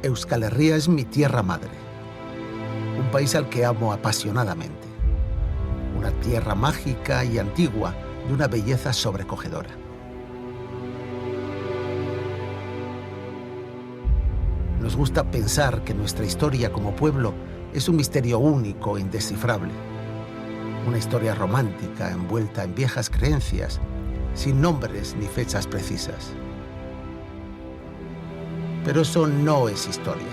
Euskal Herria es mi tierra madre, un país al que amo apasionadamente, una tierra mágica y antigua de una belleza sobrecogedora. Nos gusta pensar que nuestra historia como pueblo es un misterio único e indescifrable, una historia romántica envuelta en viejas creencias, sin nombres ni fechas precisas. Pero eso no es historia.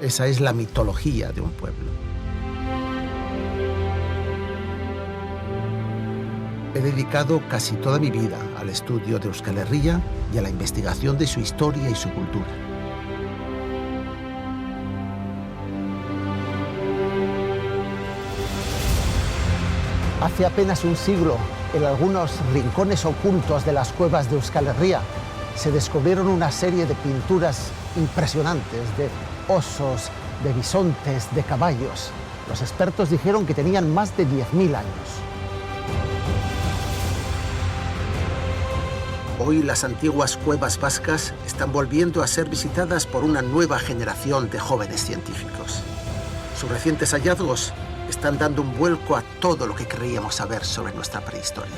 Esa es la mitología de un pueblo. He dedicado casi toda mi vida al estudio de Euskal Herria y a la investigación de su historia y su cultura. Hace apenas un siglo, en algunos rincones ocultos de las cuevas de Euskal Herria, se descubrieron una serie de pinturas impresionantes de osos, de bisontes, de caballos. Los expertos dijeron que tenían más de 10.000 años. Hoy las antiguas cuevas vascas están volviendo a ser visitadas por una nueva generación de jóvenes científicos. Sus recientes hallazgos están dando un vuelco a todo lo que creíamos saber sobre nuestra prehistoria.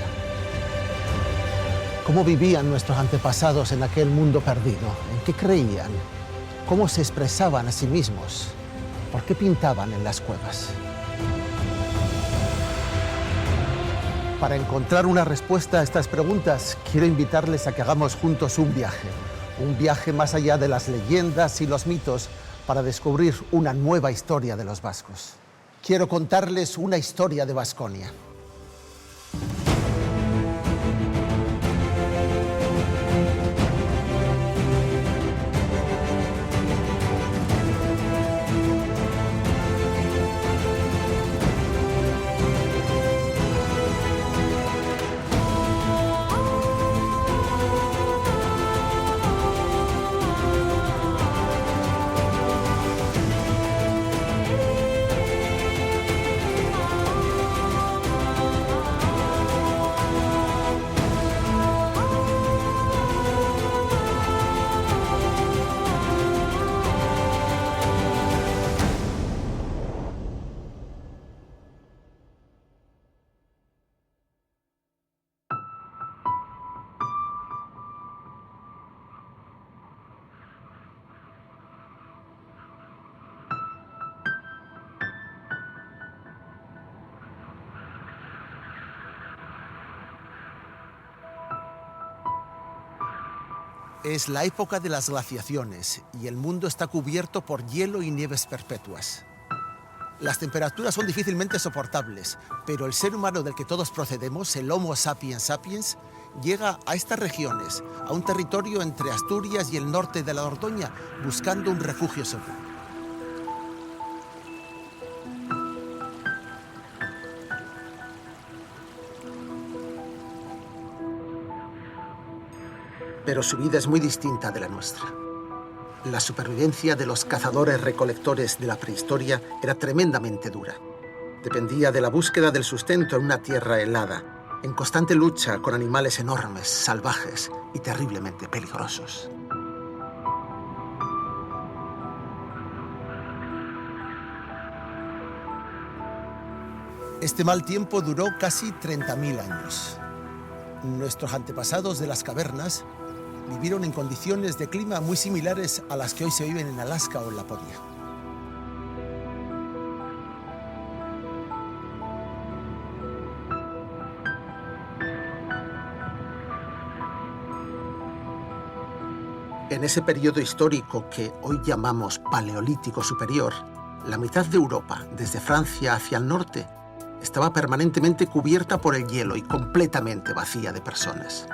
¿Cómo vivían nuestros antepasados en aquel mundo perdido? ¿En qué creían? ¿Cómo se expresaban a sí mismos? ¿Por qué pintaban en las cuevas? Para encontrar una respuesta a estas preguntas, quiero invitarles a que hagamos juntos un viaje más allá de las leyendas y los mitos para descubrir una nueva historia de los vascos. Quiero contarles una historia de Baskonia. Es la época de las glaciaciones y el mundo está cubierto por hielo y nieves perpetuas. Las temperaturas son difícilmente soportables, pero el ser humano del que todos procedemos, el Homo sapiens sapiens, llega a estas regiones, a un territorio entre Asturias y el norte de la Dordoña, buscando un refugio seguro. Pero su vida es muy distinta de la nuestra. La supervivencia de los cazadores-recolectores de la prehistoria era tremendamente dura. Dependía de la búsqueda del sustento en una tierra helada, en constante lucha con animales enormes, salvajes y terriblemente peligrosos. Este mal tiempo duró casi 30.000 años. Nuestros antepasados de las cavernas vivieron en condiciones de clima muy similares a las que hoy se viven en Alaska o en Laponia. En ese periodo histórico que hoy llamamos Paleolítico Superior, la mitad de Europa, desde Francia hacia el norte, estaba permanentemente cubierta por el hielo y completamente vacía de personas.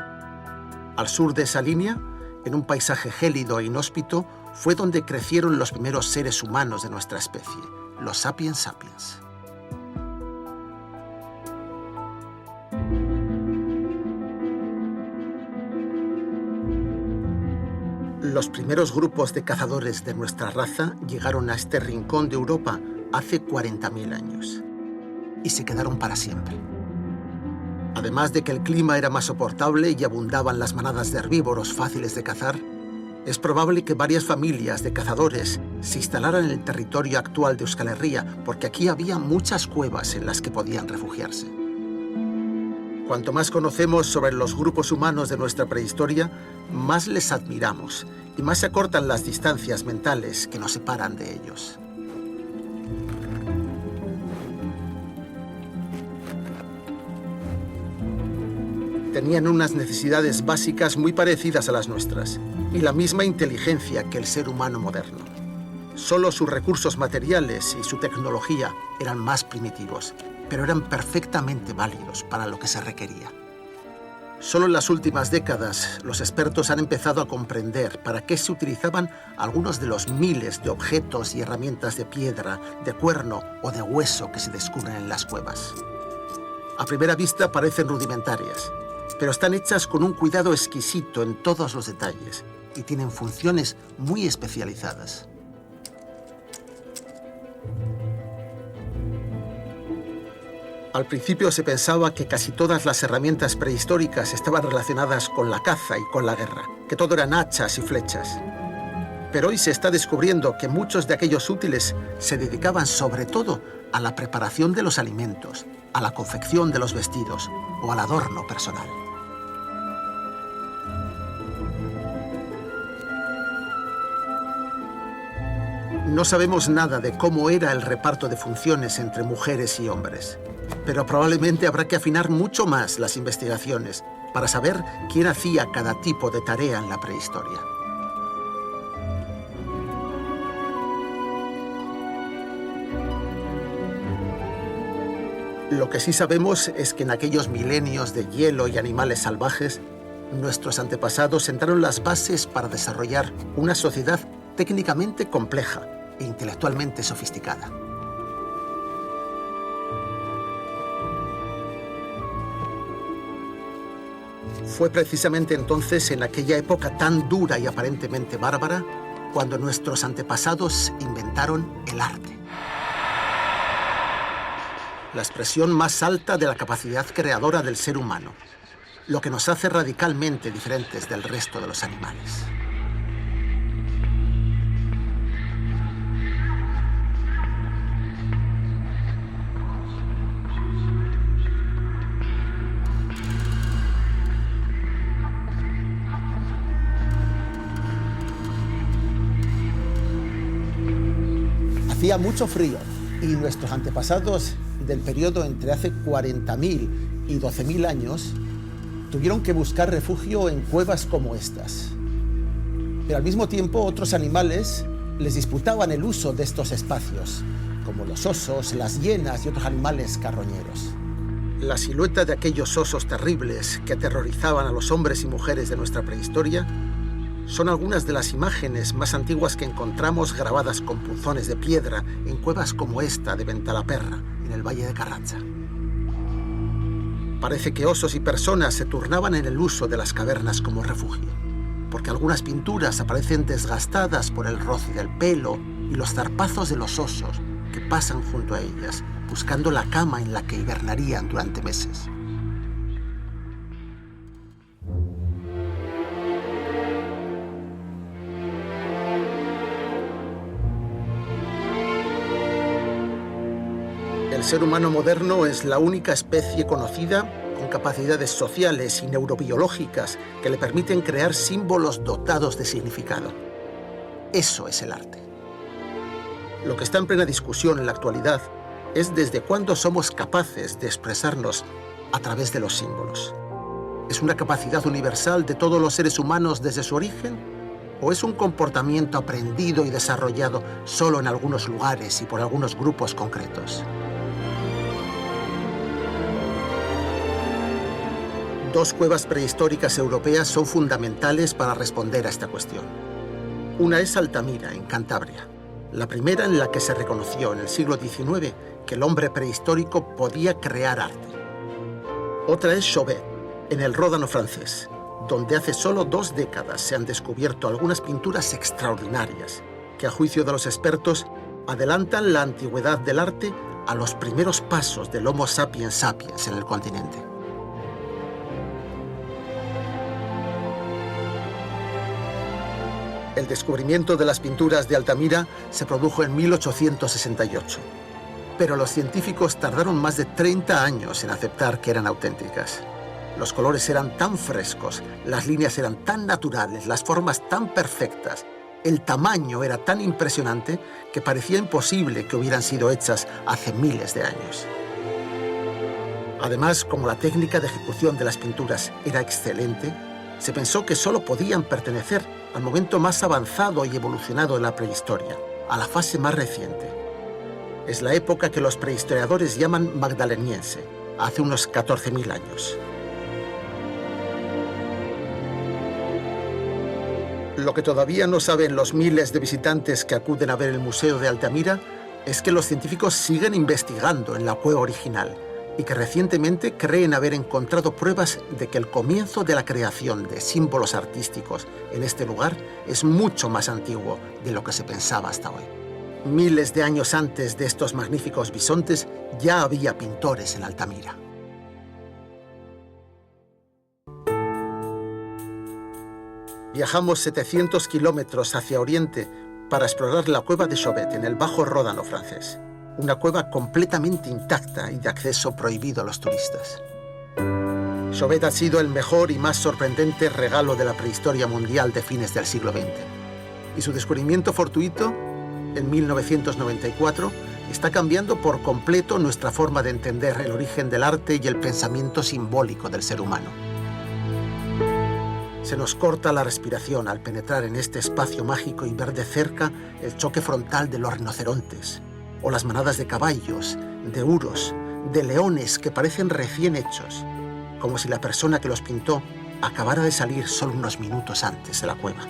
Al sur de esa línea, en un paisaje gélido e inhóspito, fue donde crecieron los primeros seres humanos de nuestra especie, los sapiens sapiens. Los primeros grupos de cazadores de nuestra raza llegaron a este rincón de Europa hace 40.000 años y se quedaron para siempre. Además de que el clima era más soportable y abundaban las manadas de herbívoros fáciles de cazar, Es probable que varias familias de cazadores se instalaran en el territorio actual de Euskal Herria, porque aquí había muchas cuevas en las que podían refugiarse. Cuanto más conocemos sobre los grupos humanos de nuestra prehistoria, más les admiramos y más se acortan las distancias mentales que nos separan de ellos. Tenían unas necesidades básicas muy parecidas a las nuestras y la misma inteligencia que el ser humano moderno. Solo sus recursos materiales y su tecnología eran más primitivos, pero eran perfectamente válidos para lo que se requería. Solo en las últimas décadas los expertos han empezado a comprender para qué se utilizaban algunos de los miles de objetos y herramientas de piedra, de cuerno o de hueso que se descubren en las cuevas. A primera vista parecen rudimentarias, pero están hechas con un cuidado exquisito en todos los detalles y tienen funciones muy especializadas. Al principio se pensaba que casi todas las herramientas prehistóricas estaban relacionadas con la caza y con la guerra, que todo eran hachas y flechas. Pero hoy se está descubriendo que muchos de aquellos útiles se dedicaban sobre todo a la preparación de los alimentos, a la confección de los vestidos o al adorno personal. No sabemos nada de cómo era el reparto de funciones entre mujeres y hombres, pero probablemente habrá que afinar mucho más las investigaciones para saber quién hacía cada tipo de tarea en la prehistoria. Lo que sí sabemos es que en aquellos milenios de hielo y animales salvajes, nuestros antepasados sentaron las bases para desarrollar una sociedad técnicamente compleja e intelectualmente sofisticada. Fue precisamente entonces, en aquella época tan dura y aparentemente bárbara, cuando nuestros antepasados inventaron el arte. La expresión más alta de la capacidad creadora del ser humano, lo que nos hace radicalmente diferentes del resto de los animales. Hacía mucho frío y nuestros antepasados del periodo entre hace 40.000 y 12.000 años tuvieron que buscar refugio en cuevas como estas. Pero al mismo tiempo otros animales les disputaban el uso de estos espacios, como los osos, las hienas y otros animales carroñeros. La silueta de aquellos osos terribles que aterrorizaban a los hombres y mujeres de nuestra prehistoria son algunas de las imágenes más antiguas que encontramos grabadas con punzones de piedra en cuevas como esta de Ventalaperra, en el Valle de Carranza. Parece que osos y personas se turnaban en el uso de las cavernas como refugio, porque algunas pinturas aparecen desgastadas por el roce del pelo y los zarpazos de los osos que pasan junto a ellas, buscando la cama en la que hibernarían durante meses. El ser humano moderno es la única especie conocida con capacidades sociales y neurobiológicas que le permiten crear símbolos dotados de significado. Eso es el arte. Lo que está en plena discusión en la actualidad es desde cuándo somos capaces de expresarnos a través de los símbolos. ¿Es una capacidad universal de todos los seres humanos desde su origen? ¿O es un comportamiento aprendido y desarrollado solo en algunos lugares y por algunos grupos concretos? Dos cuevas prehistóricas europeas son fundamentales para responder a esta cuestión. Una es Altamira, en Cantabria, la primera en la que se reconoció en el siglo XIX que el hombre prehistórico podía crear arte. Otra es Chauvet, en el Ródano francés, donde hace solo 2 décadas se han descubierto algunas pinturas extraordinarias que, a juicio de los expertos, adelantan la antigüedad del arte a los primeros pasos del Homo sapiens sapiens en el continente. El descubrimiento de las pinturas de Altamira se produjo en 1868, pero los científicos tardaron más de 30 años en aceptar que eran auténticas. Los colores eran tan frescos, las líneas eran tan naturales, las formas tan perfectas, el tamaño era tan impresionante que parecía imposible que hubieran sido hechas hace miles de años. Además, como la técnica de ejecución de las pinturas era excelente, se pensó que solo podían pertenecer al momento más avanzado y evolucionado de la prehistoria, a la fase más reciente. Es la época que los prehistoriadores llaman magdaleniense, hace unos 14.000 años. Lo que todavía no saben los miles de visitantes que acuden a ver el Museo de Altamira es que los científicos siguen investigando en la cueva original y que recientemente creen haber encontrado pruebas de que el comienzo de la creación de símbolos artísticos en este lugar es mucho más antiguo de lo que se pensaba hasta hoy. Miles de años antes de estos magníficos bisontes ya había pintores en Altamira. Viajamos 700 kilómetros hacia oriente para explorar la cueva de Chauvet en el Bajo Ródano francés. Una cueva completamente intacta y de acceso prohibido a los turistas. Chauvet ha sido el mejor y más sorprendente regalo de la prehistoria mundial de fines del siglo XX. Y su descubrimiento fortuito, en 1994, está cambiando por completo nuestra forma de entender el origen del arte y el pensamiento simbólico del ser humano. Se nos corta la respiración al penetrar en este espacio mágico y ver de cerca el choque frontal de los rinocerontes, o las manadas de caballos, de huros, de leones que parecen recién hechos, como si la persona que los pintó acabara de salir solo unos minutos antes de la cueva.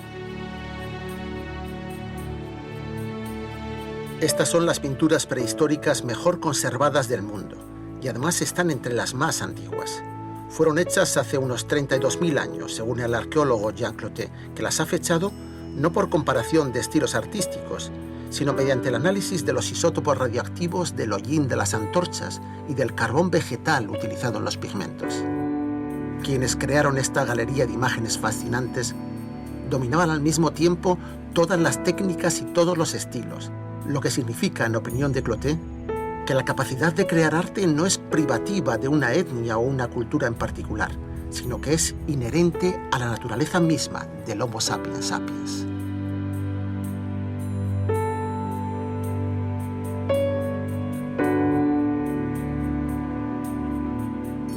Estas son las pinturas prehistóricas mejor conservadas del mundo, y además están entre las más antiguas. Fueron hechas hace unos 32.000 años, según el arqueólogo Jean Clotet, que las ha fechado no por comparación de estilos artísticos, sino mediante el análisis de los isótopos radioactivos del hollín de las antorchas y del carbón vegetal utilizado en los pigmentos. Quienes crearon esta galería de imágenes fascinantes dominaban al mismo tiempo todas las técnicas y todos los estilos, lo que significa, en opinión de Clotet, que la capacidad de crear arte no es privativa de una etnia o una cultura en particular, sino que es inherente a la naturaleza misma del Homo sapiens sapiens.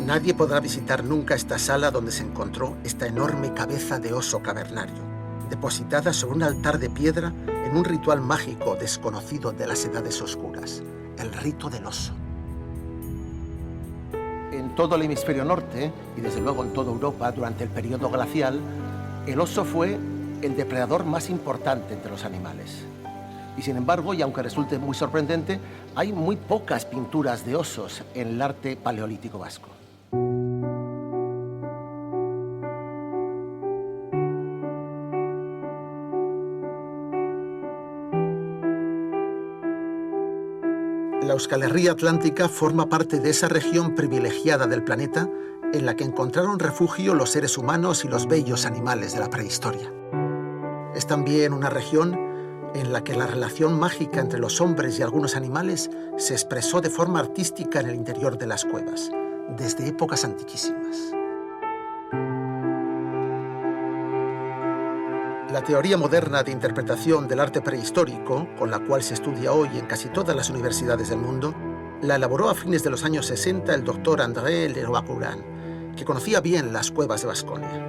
Nadie podrá visitar nunca esta sala donde se encontró esta enorme cabeza de oso cavernario, depositada sobre un altar de piedra en un ritual mágico desconocido de las edades oscuras. El rito del oso. En todo el hemisferio norte, y desde luego en toda Europa, durante el periodo glacial, el oso fue el depredador más importante entre los animales. Y sin embargo, y aunque resulte muy sorprendente, hay muy pocas pinturas de osos en el arte paleolítico vasco. La Euskal Herria Atlántica forma parte de esa región privilegiada del planeta en la que encontraron refugio los seres humanos y los bellos animales de la prehistoria. Es también una región en la que la relación mágica entre los hombres y algunos animales se expresó de forma artística en el interior de las cuevas, desde épocas antiquísimas. La teoría moderna de interpretación del arte prehistórico, con la cual se estudia hoy en casi todas las universidades del mundo, la elaboró a fines de los años 60 el doctor André Leroi-Gourhan, que conocía bien las cuevas de Baskonia.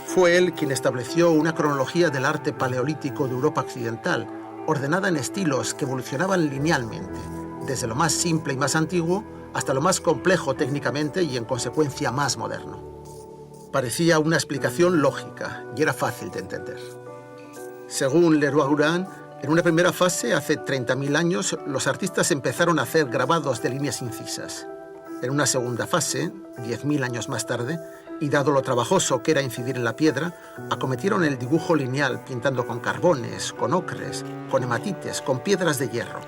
Fue él quien estableció una cronología del arte paleolítico de Europa occidental, ordenada en estilos que evolucionaban linealmente, desde lo más simple y más antiguo hasta lo más complejo técnicamente y en consecuencia más moderno. Parecía una explicación lógica y era fácil de entender. Según Leroi-Gourhan, en una primera fase, hace 30.000 años, los artistas empezaron a hacer grabados de líneas incisas. En una segunda fase, 10.000 años más tarde, y dado lo trabajoso que era incidir en la piedra, acometieron el dibujo lineal pintando con carbones, con ocres, con hematites, con piedras de hierro,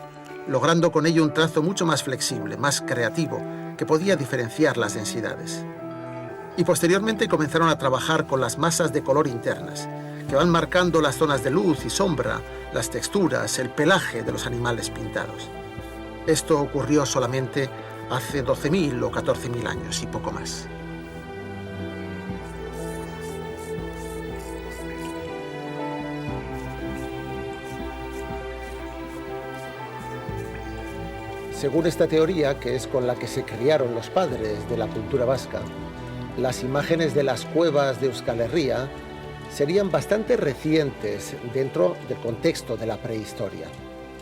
logrando con ello un trazo mucho más flexible, más creativo, que podía diferenciar las densidades. Y posteriormente comenzaron a trabajar con las masas de color internas, que van marcando las zonas de luz y sombra, las texturas, el pelaje de los animales pintados. Esto ocurrió solamente hace 12.000 o 14.000 años y poco más. Según esta teoría, que es con la que se criaron los padres de la cultura vasca, las imágenes de las cuevas de Euskal Herria serían bastante recientes dentro del contexto de la prehistoria.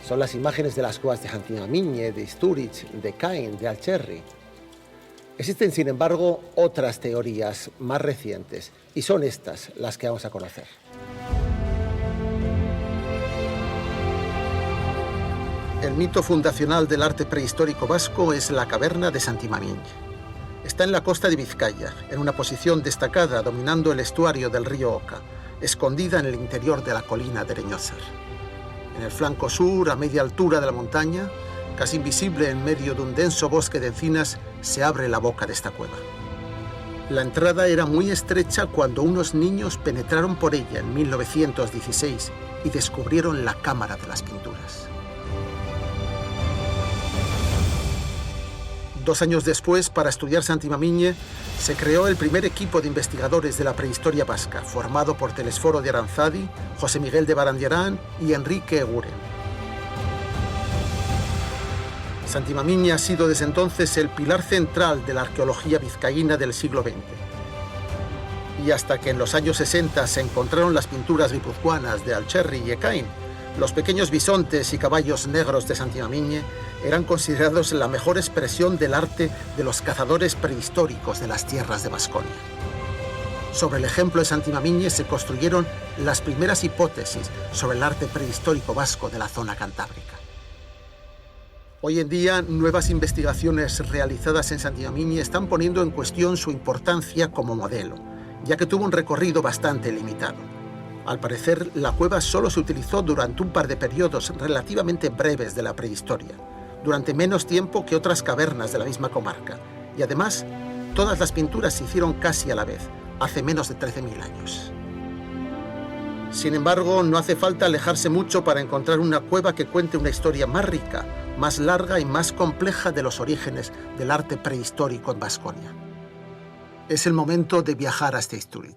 Son las imágenes de las cuevas de Santimamiñe, de Istúriz, de Cain, de Alcherri. Existen, sin embargo, otras teorías más recientes, y son estas las que vamos a conocer. El mito fundacional del arte prehistórico vasco es la caverna de Santimamiñe. Está en la costa de Vizcaya, en una posición destacada dominando el estuario del río Oca, escondida en el interior de la colina de Ereñózar. En el flanco sur, a media altura de la montaña, casi invisible en medio de un denso bosque de encinas, se abre la boca de esta cueva. La entrada era muy estrecha cuando unos niños penetraron por ella en 1916 y descubrieron la cámara de las pinturas. 2 años después, para estudiar Santimamiñe, se creó el primer equipo de investigadores de la prehistoria vasca, formado por Telesforo de Aranzadi, José Miguel de Barandiarán y Enrique Eguren. Santimamiñe ha sido desde entonces el pilar central de la arqueología vizcaína del siglo XX. Y hasta que en los años 60 se encontraron las pinturas guipuzcoanas de Alcherri y Ekain, los pequeños bisontes y caballos negros de Santimamiñe eran considerados la mejor expresión del arte de los cazadores prehistóricos de las tierras de Baskonia. Sobre el ejemplo de Santimamiñe se construyeron las primeras hipótesis sobre el arte prehistórico vasco de la zona cantábrica. Hoy en día, nuevas investigaciones realizadas en Santimamiñe están poniendo en cuestión su importancia como modelo, ya que tuvo un recorrido bastante limitado. Al parecer, la cueva solo se utilizó durante un par de periodos relativamente breves de la prehistoria, durante menos tiempo que otras cavernas de la misma comarca, y además, todas las pinturas se hicieron casi a la vez, hace menos de 13.000 años. Sin embargo, no hace falta alejarse mucho para encontrar una cueva que cuente una historia más rica, más larga y más compleja de los orígenes del arte prehistórico en Baskonia. Es el momento de viajar hasta Istúriz.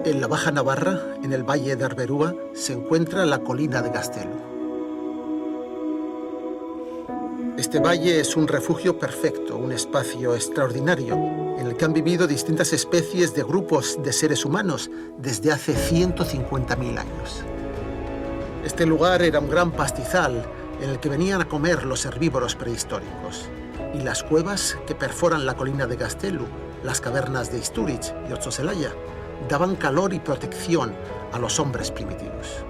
En la Baja Navarra, en el valle de Arberúa, se encuentra la colina de Gastelu. Este valle es un refugio perfecto, un espacio extraordinario, en el que han vivido distintas especies de grupos de seres humanos desde hace 150.000 años. Este lugar era un gran pastizal en el que venían a comer los herbívoros prehistóricos, y las cuevas que perforan la colina de Gastelu, las cavernas de Istúriz y Otsozelaya, daban calor y protección a los hombres primitivos.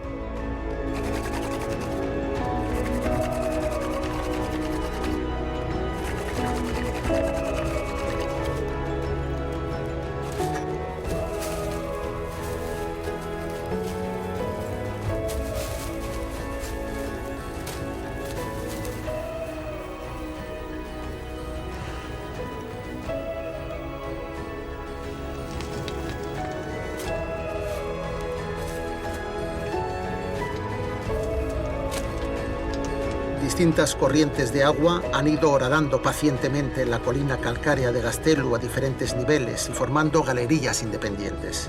Distintas corrientes de agua han ido horadando pacientemente la colina calcárea de Gastelu a diferentes niveles y formando galerías independientes.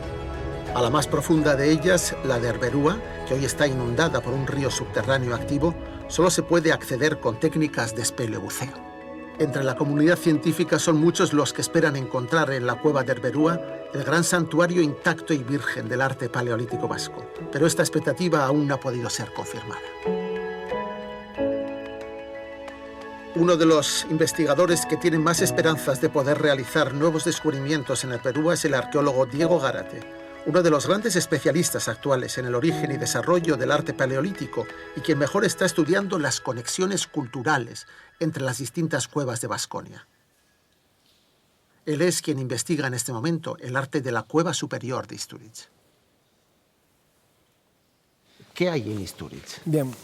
A la más profunda de ellas, la de Arberúa, que hoy está inundada por un río subterráneo activo, solo se puede acceder con técnicas de espeleobuceo. Entre la comunidad científica son muchos los que esperan encontrar en la cueva de Arberúa el gran santuario intacto y virgen del arte paleolítico vasco, pero esta expectativa aún no ha podido ser confirmada. Uno de los investigadores que tienen más esperanzas de poder realizar nuevos descubrimientos en Arberúa es el arqueólogo Diego Gárate, uno de los grandes especialistas actuales en el origen y desarrollo del arte paleolítico y quien mejor está estudiando las conexiones culturales entre las distintas cuevas de Baskonia. Él es quien investiga en este momento el arte de la cueva superior de Istúriz. ¿Qué hay en Istúriz? Bien,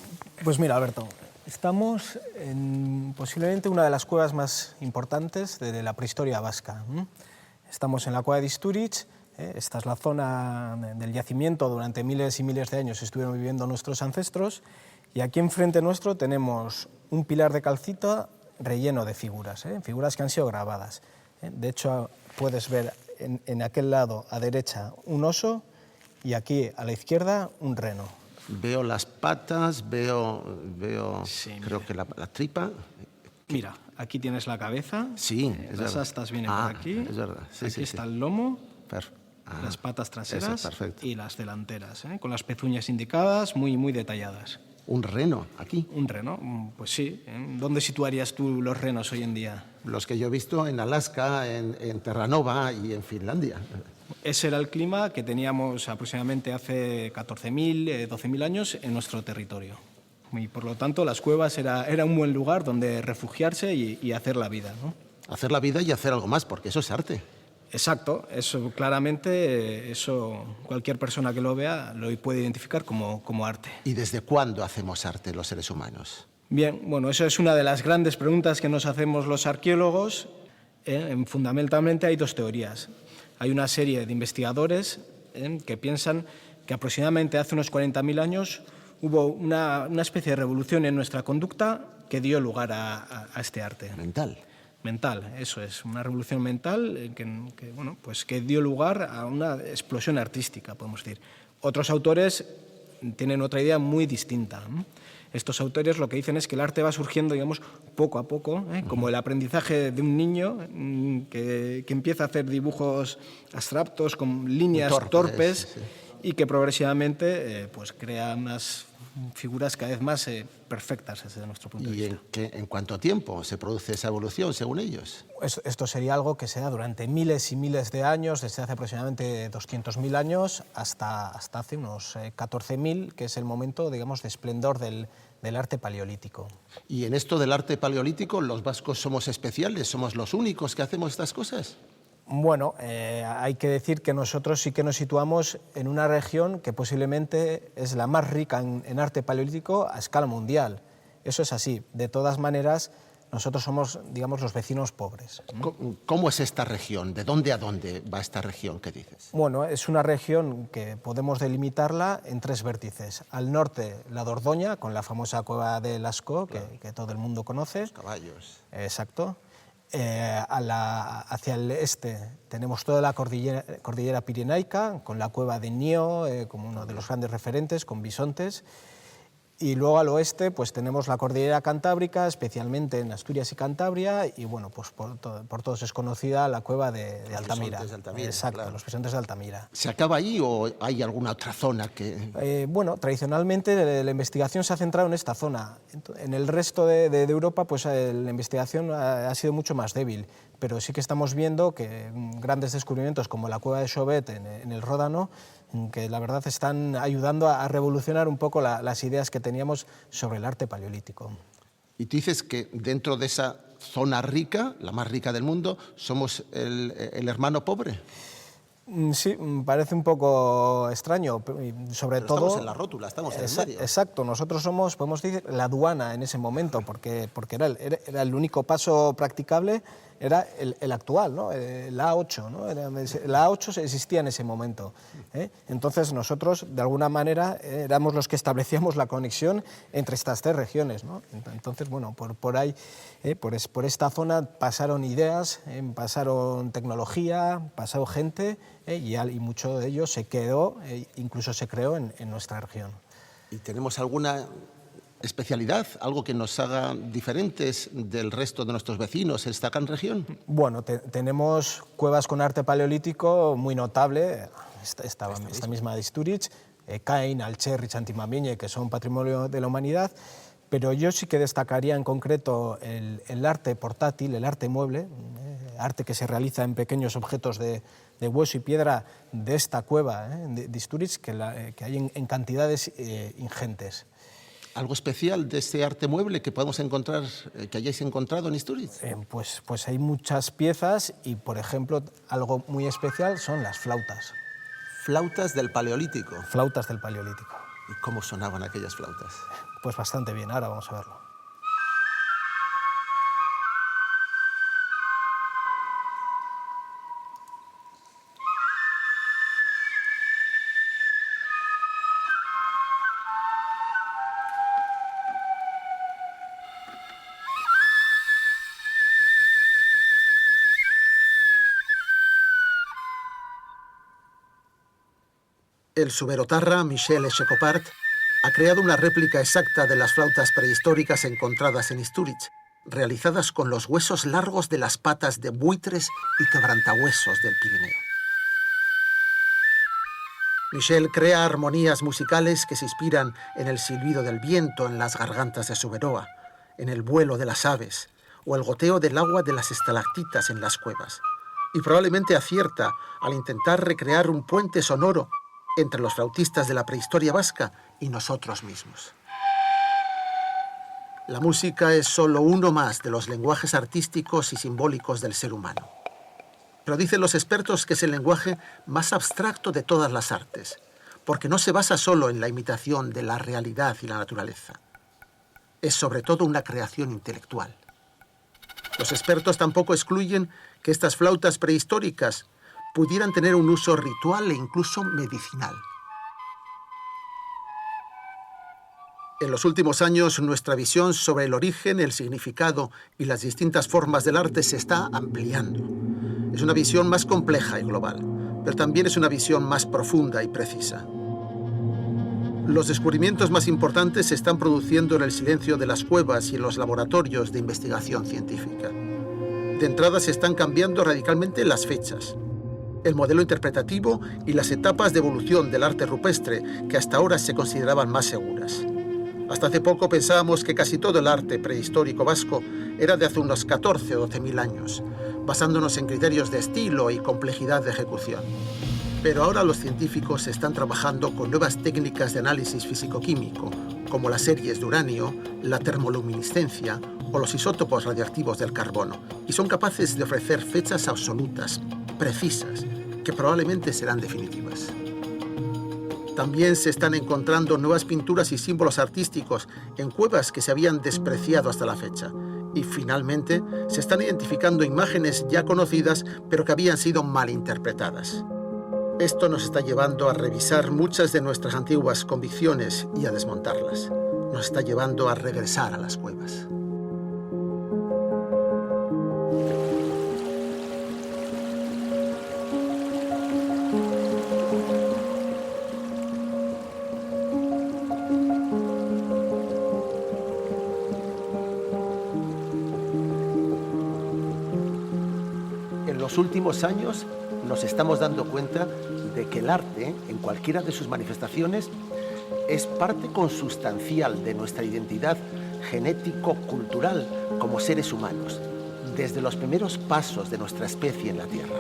pues mira, Alberto, estamos en posiblemente una de las cuevas más importantes de la prehistoria vasca. Estamos en la cueva de Istúriz. Esta es la zona del yacimiento. Durante miles y miles de años estuvieron viviendo nuestros ancestros, y aquí enfrente nuestro tenemos un pilar de calcita relleno de figuras, figuras que han sido grabadas. De hecho, puedes ver en aquel lado a derecha un oso y aquí a la izquierda un reno. Veo las patas, veo Sí, creo mira. que la tripa. Mira, aquí tienes la cabeza, Sí, es las verdad. astas vienen Ah, por aquí, es verdad. Sí, aquí sí, está sí. el lomo, Las patas traseras Eso, perfecto. y las delanteras, con las pezuñas indicadas, muy, muy detalladas. Un reno, aquí. Un reno, pues sí. ¿Dónde situarías tú los renos hoy en día? Los que yo he visto en Alaska, en Terranova y en Finlandia. Ese era el clima que teníamos aproximadamente hace 14.000, 12.000 años en nuestro territorio. Y por lo tanto, las cuevas era un buen lugar donde refugiarse y hacer la vida, ¿no? Hacer la vida y hacer algo más, porque eso es arte. Exacto, eso claramente, eso cualquier persona que lo vea lo puede identificar como arte. ¿Y desde cuándo hacemos arte los seres humanos? Bien, bueno, eso es una de las grandes preguntas que nos hacemos los arqueólogos. Fundamentalmente hay dos teorías. Hay una serie de investigadores que piensan que aproximadamente hace unos 40.000 años hubo una especie de revolución en nuestra conducta que dio lugar a este arte. Mental, eso es, una revolución mental que dio lugar a una explosión artística, podemos decir. Otros autores tienen otra idea muy distinta. Estos autores lo que dicen es que el arte va surgiendo, digamos, poco a poco, como el aprendizaje de un niño que empieza a hacer dibujos abstractos con líneas torpes sí. Y que progresivamente pues crea unas figuras cada vez más perfectas desde nuestro punto de vista. ¿Y en cuánto tiempo se produce esa evolución, según ellos? Esto sería algo que se da durante miles y miles de años, desde hace aproximadamente 200.000 años hasta hace unos 14.000, que es el momento, digamos, de esplendor del arte paleolítico. Y en esto del arte paleolítico, ¿los vascos somos especiales? ¿Somos los únicos que hacemos estas cosas? Bueno, hay que decir que nosotros sí que nos situamos en una región que posiblemente es la más rica en arte paleolítico a escala mundial. Eso es así. De todas maneras, nosotros somos, digamos, los vecinos pobres. ¿Cómo es esta región? ¿De dónde a dónde va esta región? ¿Qué dices? Bueno, es una región que podemos delimitarla en tres vértices. Al norte, la Dordoña, con la famosa cueva de Lascaux, que todo el mundo conoce. Los caballos. Exacto. Hacia el este tenemos toda la cordillera pirenaica, con la cueva de Nió como uno de los grandes referentes, con bisontes. Y luego al oeste pues tenemos la cordillera cantábrica, especialmente en Asturias y Cantabria, y bueno, pues por todos es conocida la cueva de Altamira. Bisontes de Altamira. Exacto, claro. los bisontes de Altamira. ¿Se acaba ahí o hay alguna otra zona que...? Bueno, tradicionalmente la investigación se ha centrado en esta zona. En el resto de Europa pues la investigación ha sido mucho más débil, pero sí que estamos viendo que grandes descubrimientos como la cueva de Chauvet en el Ródano, que la verdad están ayudando a revolucionar un poco las ideas que teníamos sobre el arte paleolítico. Y tú dices que dentro de esa zona rica, la más rica del mundo, somos el hermano pobre. Sí, parece un poco extraño, sobre Pero todo... estamos en la rótula, estamos en el medio. Exacto, nosotros somos, podemos decir, la aduana en ese momento, porque era el único paso practicable, era el actual, ¿no? La A8, ¿no? La A8 existía en ese momento. Entonces nosotros, de alguna manera, éramos los que establecíamos la conexión entre estas tres regiones, ¿no? Entonces, bueno, por ahí, por esta zona pasaron ideas, pasaron tecnología, pasó gente, y mucho de ello se quedó, incluso se creó en nuestra región. ¿Y tenemos alguna especialidad, algo que nos haga diferentes del resto de nuestros vecinos en esta gran región? Bueno, tenemos cuevas con arte paleolítico muy notable, esta misma de Istúriz, Caín, Alcherri, Chantimamiñe, que son patrimonio de la humanidad, pero yo sí que destacaría en concreto el arte portátil, el arte mueble, arte que se realiza en pequeños objetos de hueso y piedra de esta cueva de Istúriz, que hay en cantidades ingentes. ¿Algo especial de este arte mueble que podemos encontrar, que hayáis encontrado en Istúriz? Pues hay muchas piezas y, por ejemplo, algo muy especial son las flautas. Flautas del Paleolítico. Flautas del Paleolítico. ¿Y cómo sonaban aquellas flautas? Pues bastante bien, ahora vamos a verlo. El suberotarra Michel Echecopart ha creado una réplica exacta de las flautas prehistóricas encontradas en Istúriz, realizadas con los huesos largos de las patas de buitres y quebrantahuesos del Pirineo. Michel crea armonías musicales que se inspiran en el silbido del viento en las gargantas de Suberoa, en el vuelo de las aves o el goteo del agua de las estalactitas en las cuevas, y probablemente acierta al intentar recrear un puente sonoro entre los flautistas de la prehistoria vasca y nosotros mismos. La música es solo uno más de los lenguajes artísticos y simbólicos del ser humano. Pero dicen los expertos que es el lenguaje más abstracto de todas las artes, porque no se basa solo en la imitación de la realidad y la naturaleza. Es sobre todo una creación intelectual. Los expertos tampoco excluyen que estas flautas prehistóricas pudieran tener un uso ritual e incluso medicinal. En los últimos años, nuestra visión sobre el origen, el significado y las distintas formas del arte se está ampliando. Es una visión más compleja y global, pero también es una visión más profunda y precisa. Los descubrimientos más importantes se están produciendo en el silencio de las cuevas y en los laboratorios de investigación científica. De entrada se están cambiando radicalmente las fechas, el modelo interpretativo y las etapas de evolución del arte rupestre que hasta ahora se consideraban más seguras. Hasta hace poco pensábamos que casi todo el arte prehistórico vasco era de hace unos 14 o 12.000 años, basándonos en criterios de estilo y complejidad de ejecución. Pero ahora los científicos están trabajando con nuevas técnicas de análisis físico-químico, como las series de uranio, la termoluminiscencia o los isótopos radiactivos del carbono, y son capaces de ofrecer fechas absolutas, precisas, que probablemente serán definitivas. También se están encontrando nuevas pinturas y símbolos artísticos en cuevas que se habían despreciado hasta la fecha. Y finalmente se están identificando imágenes ya conocidas pero que habían sido malinterpretadas. Esto nos está llevando a revisar muchas de nuestras antiguas convicciones y a desmontarlas. Nos está llevando a regresar a las cuevas. En los últimos años nos estamos dando cuenta de que el arte, en cualquiera de sus manifestaciones, es parte consustancial de nuestra identidad genético-cultural como seres humanos, desde los primeros pasos de nuestra especie en la Tierra.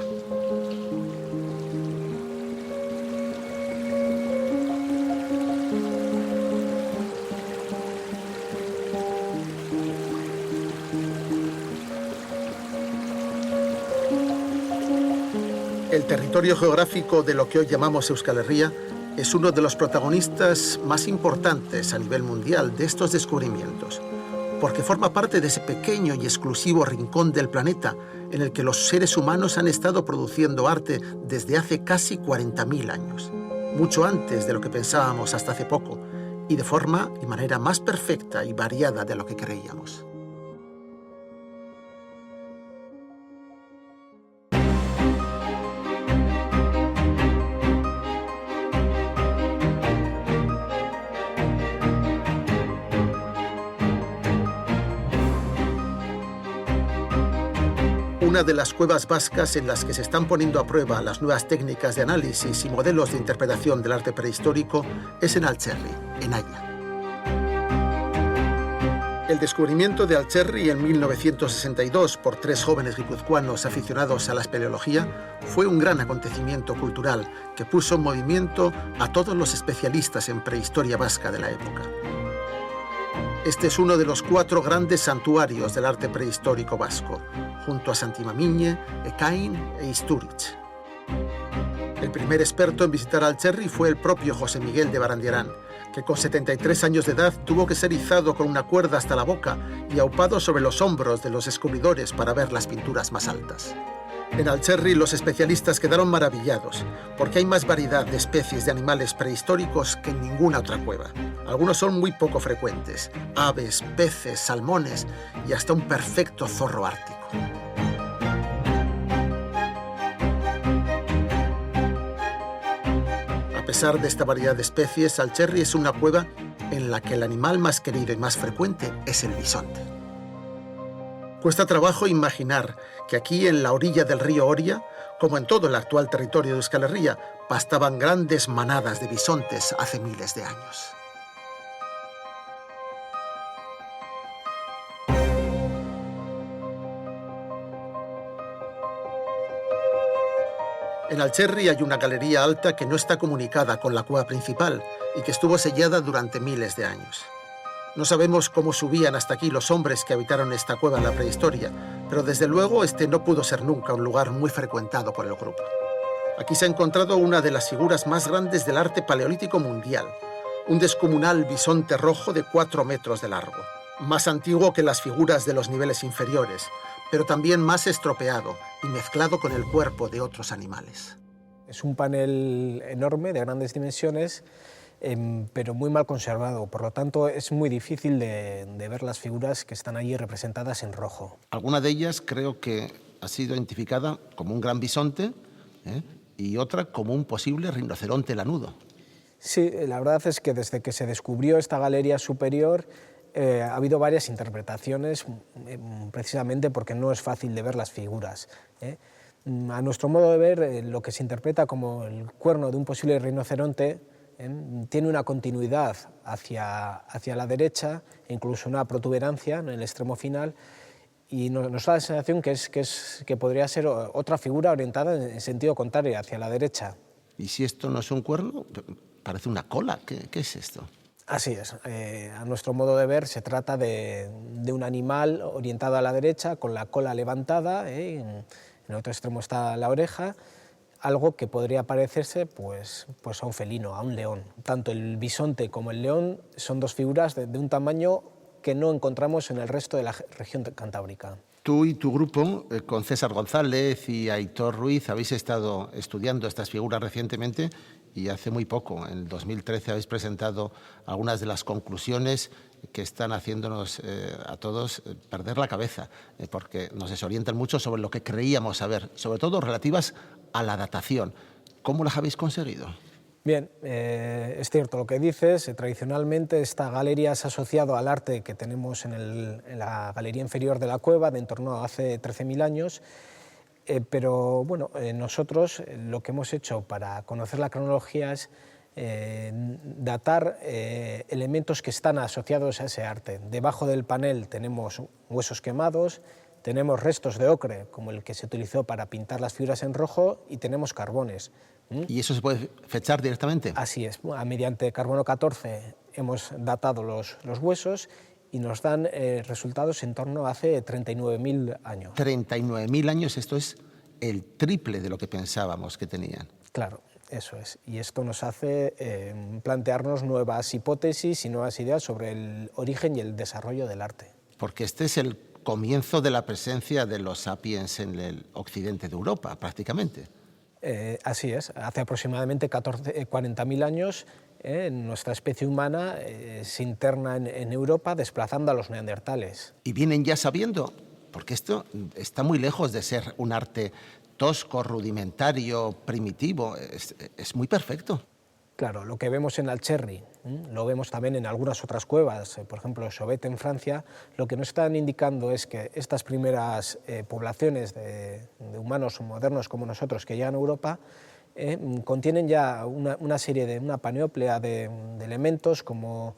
El territorio geográfico de lo que hoy llamamos Euskal Herria es uno de los protagonistas más importantes a nivel mundial de estos descubrimientos, porque forma parte de ese pequeño y exclusivo rincón del planeta en el que los seres humanos han estado produciendo arte desde hace casi 40.000 años, mucho antes de lo que pensábamos hasta hace poco, y de forma y manera más perfecta y variada de lo que creíamos. Una de las cuevas vascas en las que se están poniendo a prueba las nuevas técnicas de análisis y modelos de interpretación del arte prehistórico es en Altxerri, en Haya. El descubrimiento de Altxerri en 1962 por 3 jóvenes guipuzcoanos aficionados a la espeleología fue un gran acontecimiento cultural que puso en movimiento a todos los especialistas en prehistoria vasca de la época. Este es uno de los 4 grandes santuarios del arte prehistórico vasco, junto a Santimamiñe, Ekain e Istúriz. El primer experto en visitar Alcherri fue el propio José Miguel de Barandiarán, que con 73 años de edad tuvo que ser izado con una cuerda hasta la boca y aupado sobre los hombros de los descubridores para ver las pinturas más altas. En Alcherri los especialistas quedaron maravillados, porque hay más variedad de especies de animales prehistóricos que en ninguna otra cueva. Algunos son muy poco frecuentes: aves, peces, salmones y hasta un perfecto zorro ártico. A pesar de esta variedad de especies, Alcherri es una cueva en la que el animal más querido y más frecuente es el bisonte. Cuesta trabajo imaginar que aquí, en la orilla del río Oria, como en todo el actual territorio de Euskal Herria, pastaban grandes manadas de bisontes hace miles de años. En Alcherri hay una galería alta que no está comunicada con la cueva principal y que estuvo sellada durante miles de años. No sabemos cómo subían hasta aquí los hombres que habitaron esta cueva en la prehistoria, pero desde luego este no pudo ser nunca un lugar muy frecuentado por el grupo. Aquí se ha encontrado una de las figuras más grandes del arte paleolítico mundial, un descomunal bisonte rojo de 4 metros de largo, más antiguo que las figuras de los niveles inferiores, pero también más estropeado y mezclado con el cuerpo de otros animales. Es un panel enorme, de grandes dimensiones, pero muy mal conservado, por lo tanto es muy difícil de ver las figuras que están allí representadas en rojo. Alguna de ellas creo que ha sido identificada como un gran bisonte, y otra como un posible rinoceronte lanudo. Sí, la verdad es que desde que se descubrió esta galería superior ha habido varias interpretaciones, precisamente porque no es fácil de ver las figuras. A nuestro modo de ver, lo que se interpreta como el cuerno de un posible rinoceronte tiene una continuidad hacia la derecha, e incluso una protuberancia en el extremo final, y nos da la sensación que podría ser otra figura orientada en sentido contrario, hacia la derecha. ¿Y si esto no es un cuerno? Parece una cola. ¿Qué es esto? Así es. A nuestro modo de ver se trata de un animal orientado a la derecha, con la cola levantada, en el otro extremo está la oreja, algo que podría parecerse pues a un felino, a un león. Tanto el bisonte como el león son dos figuras de un tamaño que no encontramos en el resto de la región cantábrica. Tú y tu grupo, con César González y Aitor Ruiz, habéis estado estudiando estas figuras recientemente y hace muy poco, en el 2013, habéis presentado algunas de las conclusiones que están haciéndonos a todos perder la cabeza, porque nos desorientan mucho sobre lo que creíamos saber, sobre todo relativas a la datación. ¿Cómo las habéis conseguido? Bien, es cierto lo que dices. Tradicionalmente esta galería se ha asociado al arte que tenemos en la galería inferior de la cueva, de en torno a hace 13.000 años, pero bueno, nosotros lo que hemos hecho para conocer la cronología es datar elementos que están asociados a ese arte. Debajo del panel tenemos huesos quemados, tenemos restos de ocre, como el que se utilizó para pintar las figuras en rojo, y tenemos carbones. ¿Y eso se puede fechar directamente? Así es. Mediante carbono 14 hemos datado los huesos y nos dan resultados en torno a hace 39.000 años. 39.000 años, esto es el triple de lo que pensábamos que tenían. Claro, eso es. Y esto nos hace plantearnos nuevas hipótesis y nuevas ideas sobre el origen y el desarrollo del arte. Porque este es el comienzo de la presencia de los sapiens en el occidente de Europa, prácticamente. Así es. Hace aproximadamente 40.000 años nuestra especie humana se interna en Europa, desplazando a los neandertales. Y vienen ya sabiendo, porque esto está muy lejos de ser un arte tosco, rudimentario, primitivo, es muy perfecto. Claro, lo que vemos en Alcherri, lo vemos también en algunas otras cuevas, por ejemplo, Chauvet en Francia, lo que nos están indicando es que estas primeras poblaciones de humanos modernos como nosotros que llegan a Europa contienen ya una panoplia de elementos como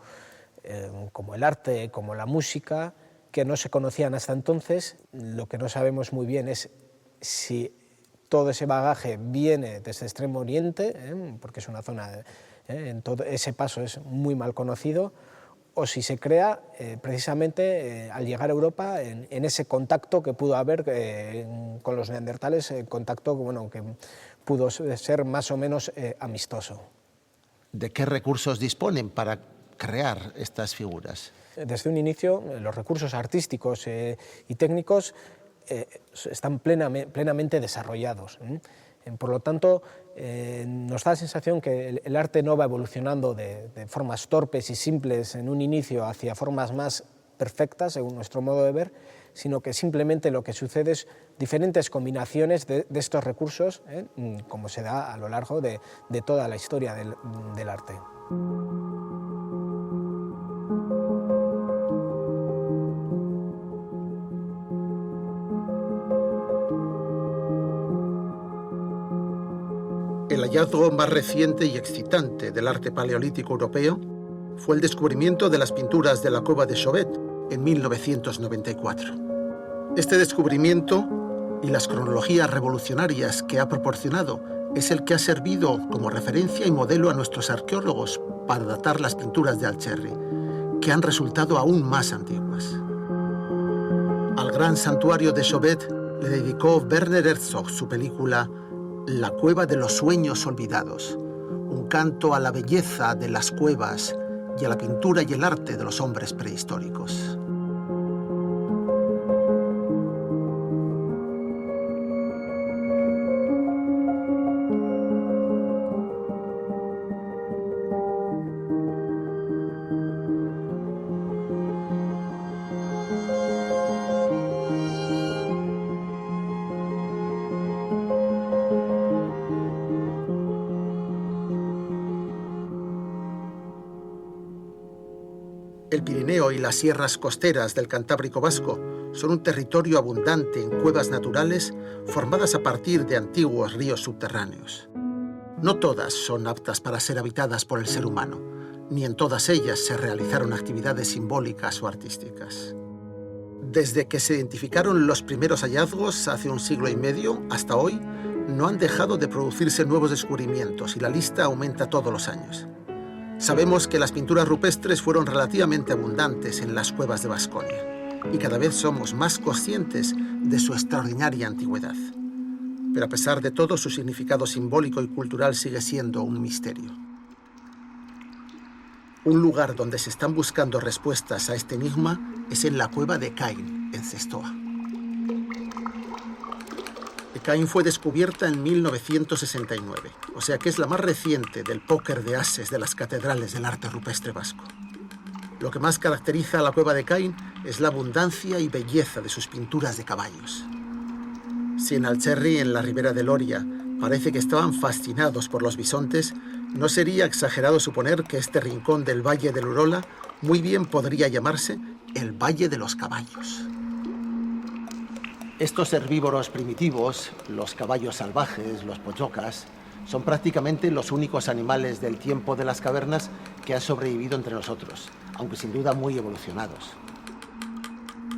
el arte, como la música, que no se conocían hasta entonces. Lo que no sabemos muy bien es si todo ese bagaje viene desde Extremo Oriente, porque es una zona, en todo ese paso es muy mal conocido, o si se crea precisamente al llegar a Europa en ese contacto que pudo haber con los neandertales, contacto bueno, que pudo ser más o menos amistoso. ¿De qué recursos disponen para crear estas figuras? Desde un inicio, los recursos artísticos y técnicos están plenamente desarrollados. Por lo tanto, nos da la sensación que el arte no va evolucionando de formas torpes y simples en un inicio hacia formas más perfectas, según nuestro modo de ver, sino que simplemente lo que sucede es diferentes combinaciones de estos recursos, como se da a lo largo de toda la historia del arte. El hallazgo más reciente y excitante del arte paleolítico europeo fue el descubrimiento de las pinturas de la cueva de Chauvet en 1994. Este descubrimiento y las cronologías revolucionarias que ha proporcionado es el que ha servido como referencia y modelo a nuestros arqueólogos para datar las pinturas de Alcherri, que han resultado aún más antiguas. Al gran santuario de Chauvet le dedicó Werner Herzog su película La cueva de los sueños olvidados, un canto a la belleza de las cuevas y a la pintura y el arte de los hombres prehistóricos. El Pirineo y las sierras costeras del Cantábrico vasco son un territorio abundante en cuevas naturales formadas a partir de antiguos ríos subterráneos. No todas son aptas para ser habitadas por el ser humano, ni en todas ellas se realizaron actividades simbólicas o artísticas. Desde que se identificaron los primeros hallazgos hace un siglo y medio hasta hoy, no han dejado de producirse nuevos descubrimientos y la lista aumenta todos los años. Sabemos que las pinturas rupestres fueron relativamente abundantes en las cuevas de Baskonia y cada vez somos más conscientes de su extraordinaria antigüedad. Pero a pesar de todo, su significado simbólico y cultural sigue siendo un misterio. Un lugar donde se están buscando respuestas a este enigma es en la cueva de Caín, en Cestoa. Caín fue descubierta en 1969, o sea que es la más reciente del póker de ases de las catedrales del arte rupestre vasco. Lo que más caracteriza a la cueva de Caín es la abundancia y belleza de sus pinturas de caballos. Si en Alcherri, en la ribera del Oria, parece que estaban fascinados por los bisontes, no sería exagerado suponer que este rincón del Valle del Urola muy bien podría llamarse el Valle de los Caballos. Estos herbívoros primitivos, los caballos salvajes, los pochocas, son prácticamente los únicos animales del tiempo de las cavernas que han sobrevivido entre nosotros, aunque sin duda muy evolucionados.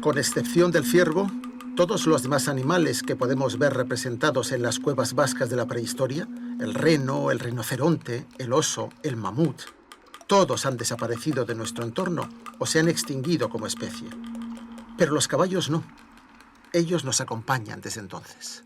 Con excepción del ciervo, todos los demás animales que podemos ver representados en las cuevas vascas de la prehistoria, el reno, el rinoceronte, el oso, el mamut, todos han desaparecido de nuestro entorno o se han extinguido como especie. Pero los caballos no. Ellos nos acompañan desde entonces.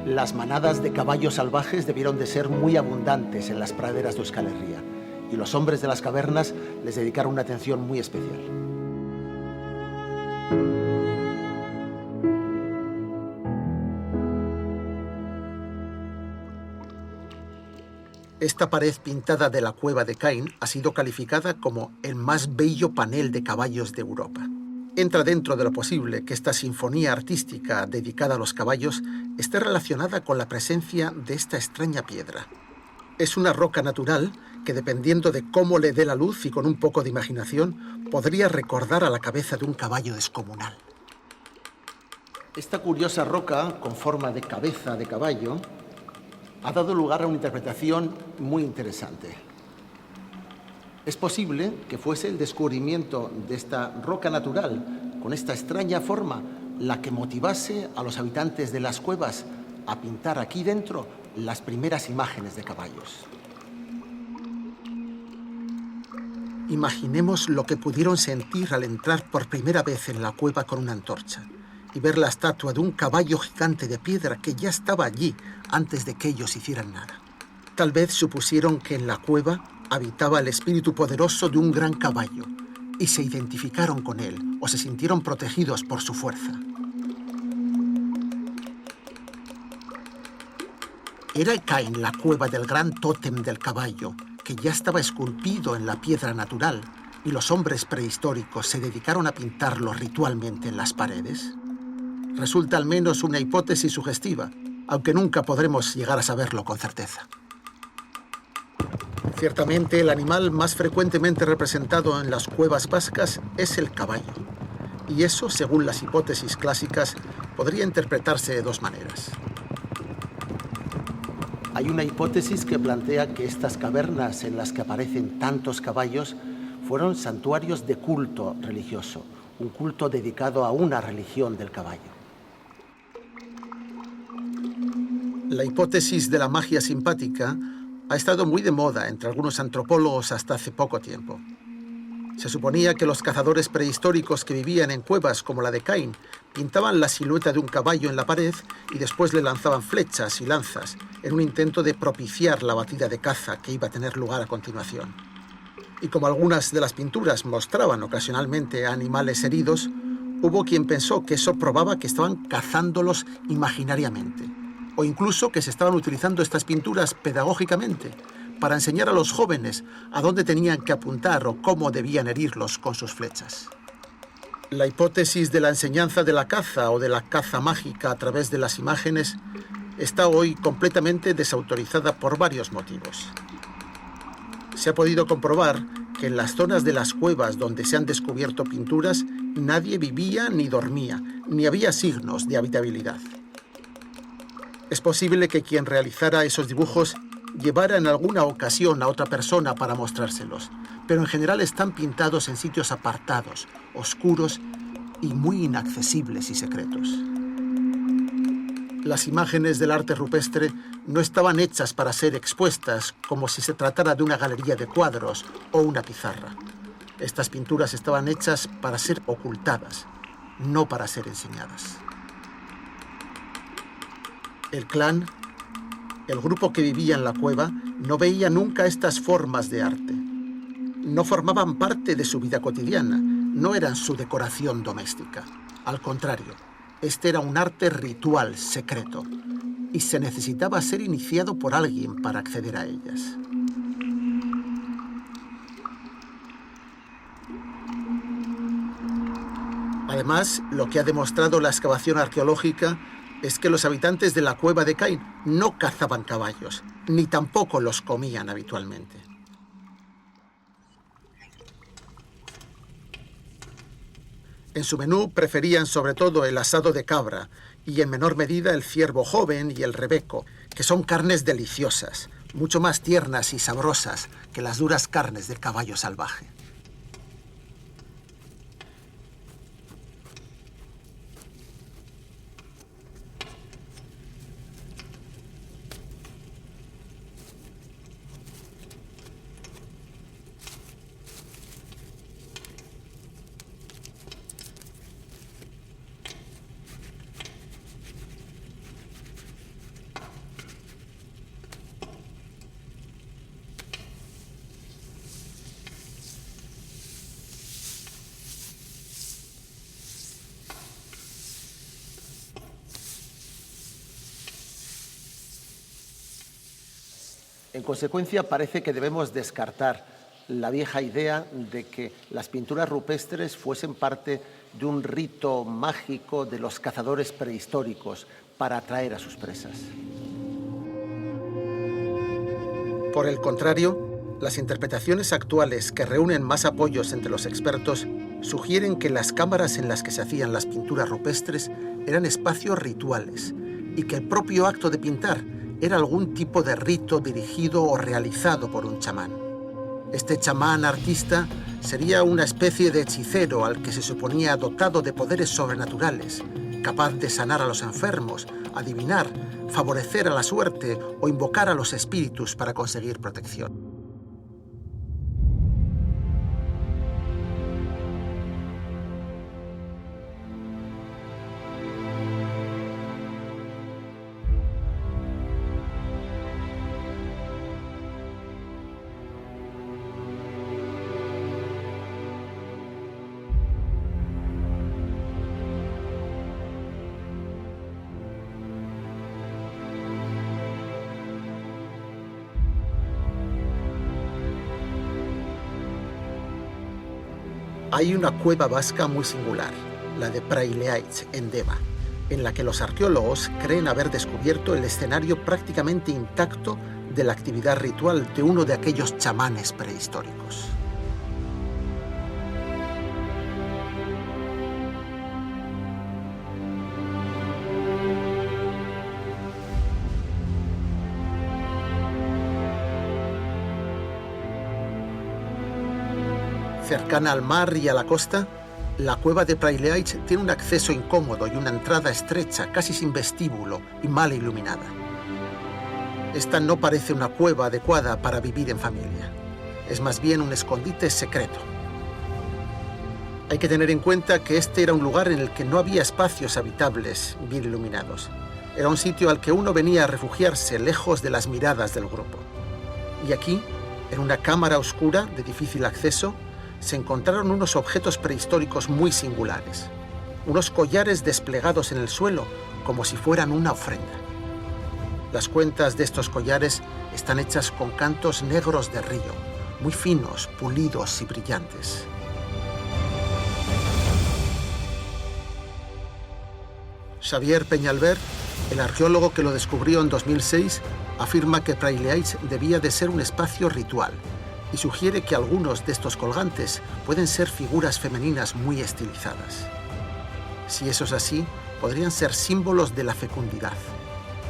Las manadas de caballos salvajes debieron de ser muy abundantes en las praderas de Euskal Herria, y los hombres de las cavernas les dedicaron una atención muy especial. Esta pared pintada de la cueva de Caín ha sido calificada como el más bello panel de caballos de Europa. Entra dentro de lo posible que esta sinfonía artística dedicada a los caballos esté relacionada con la presencia de esta extraña piedra. Es una roca natural que, dependiendo de cómo le dé la luz y con un poco de imaginación, podría recordar a la cabeza de un caballo descomunal. Esta curiosa roca, con forma de cabeza de caballo, ha dado lugar a una interpretación muy interesante. Es posible que fuese el descubrimiento de esta roca natural, con esta extraña forma, la que motivase a los habitantes de las cuevas a pintar aquí dentro las primeras imágenes de caballos. Imaginemos lo que pudieron sentir al entrar por primera vez en la cueva con una antorcha y ver la estatua de un caballo gigante de piedra que ya estaba allí antes de que ellos hicieran nada. Tal vez supusieron que en la cueva habitaba el espíritu poderoso de un gran caballo y se identificaron con él o se sintieron protegidos por su fuerza. Era el Cain la cueva del gran tótem del caballo, que ya estaba esculpido en la piedra natural, y los hombres prehistóricos se dedicaron a pintarlo ritualmente en las paredes? Resulta al menos una hipótesis sugestiva, aunque nunca podremos llegar a saberlo con certeza. Ciertamente, el animal más frecuentemente representado en las cuevas vascas es el caballo, y eso, según las hipótesis clásicas, podría interpretarse de dos maneras. Hay una hipótesis que plantea que estas cavernas en las que aparecen tantos caballos fueron santuarios de culto religioso, un culto dedicado a una religión del caballo. La hipótesis de la magia simpática ha estado muy de moda entre algunos antropólogos hasta hace poco tiempo. Se suponía que los cazadores prehistóricos que vivían en cuevas como la de Cain pintaban la silueta de un caballo en la pared y después le lanzaban flechas y lanzas en un intento de propiciar la batida de caza que iba a tener lugar a continuación. Y como algunas de las pinturas mostraban ocasionalmente a animales heridos, hubo quien pensó que eso probaba que estaban cazándolos imaginariamente, o incluso que se estaban utilizando estas pinturas pedagógicamente para enseñar a los jóvenes a dónde tenían que apuntar o cómo debían herirlos con sus flechas. La hipótesis de la enseñanza de la caza o de la caza mágica a través de las imágenes está hoy completamente desautorizada por varios motivos. Se ha podido comprobar que en las zonas de las cuevas donde se han descubierto pinturas nadie vivía ni dormía, ni había signos de habitabilidad. Es posible que quien realizara esos dibujos llevara en alguna ocasión a otra persona para mostrárselos, pero en general están pintados en sitios apartados, oscuros y muy inaccesibles y secretos. Las imágenes del arte rupestre no estaban hechas para ser expuestas como si se tratara de una galería de cuadros o una pizarra. Estas pinturas estaban hechas para ser ocultadas, no para ser enseñadas. El clan, el grupo que vivía en la cueva, no veía nunca estas formas de arte. No formaban parte de su vida cotidiana, no eran su decoración doméstica. Al contrario, este era un arte ritual secreto y se necesitaba ser iniciado por alguien para acceder a ellas. Además, lo que ha demostrado la excavación arqueológica es que los habitantes de la cueva de Cain no cazaban caballos, ni tampoco los comían habitualmente. En su menú preferían sobre todo el asado de cabra y en menor medida el ciervo joven y el rebeco, que son carnes deliciosas, mucho más tiernas y sabrosas que las duras carnes del caballo salvaje. En consecuencia, parece que debemos descartar la vieja idea de que las pinturas rupestres fuesen parte de un rito mágico de los cazadores prehistóricos para atraer a sus presas. Por el contrario, las interpretaciones actuales que reúnen más apoyos entre los expertos sugieren que las cámaras en las que se hacían las pinturas rupestres eran espacios rituales y que el propio acto de pintar era algún tipo de rito dirigido o realizado por un chamán. Este chamán artista sería una especie de hechicero al que se suponía dotado de poderes sobrenaturales, capaz de sanar a los enfermos, adivinar, favorecer a la suerte o invocar a los espíritus para conseguir protección. Hay una cueva vasca muy singular, la de Praileaitz, en Deva, en la que los arqueólogos creen haber descubierto el escenario prácticamente intacto de la actividad ritual de uno de aquellos chamanes prehistóricos. Cercana al mar y a la costa, la cueva de Praileaitz tiene un acceso incómodo y una entrada estrecha, casi sin vestíbulo y mal iluminada. Esta no parece una cueva adecuada para vivir en familia. Es más bien un escondite secreto. Hay que tener en cuenta que este era un lugar en el que no había espacios habitables bien iluminados. Era un sitio al que uno venía a refugiarse lejos de las miradas del grupo. Y aquí, en una cámara oscura de difícil acceso, se encontraron unos objetos prehistóricos muy singulares, unos collares desplegados en el suelo como si fueran una ofrenda. Las cuentas de estos collares están hechas con cantos negros de río, muy finos, pulidos y brillantes. Xavier Peñalver, el arqueólogo que lo descubrió en 2006, afirma que Praileaitz debía de ser un espacio ritual, y sugiere que algunos de estos colgantes pueden ser figuras femeninas muy estilizadas. Si eso es así, podrían ser símbolos de la fecundidad,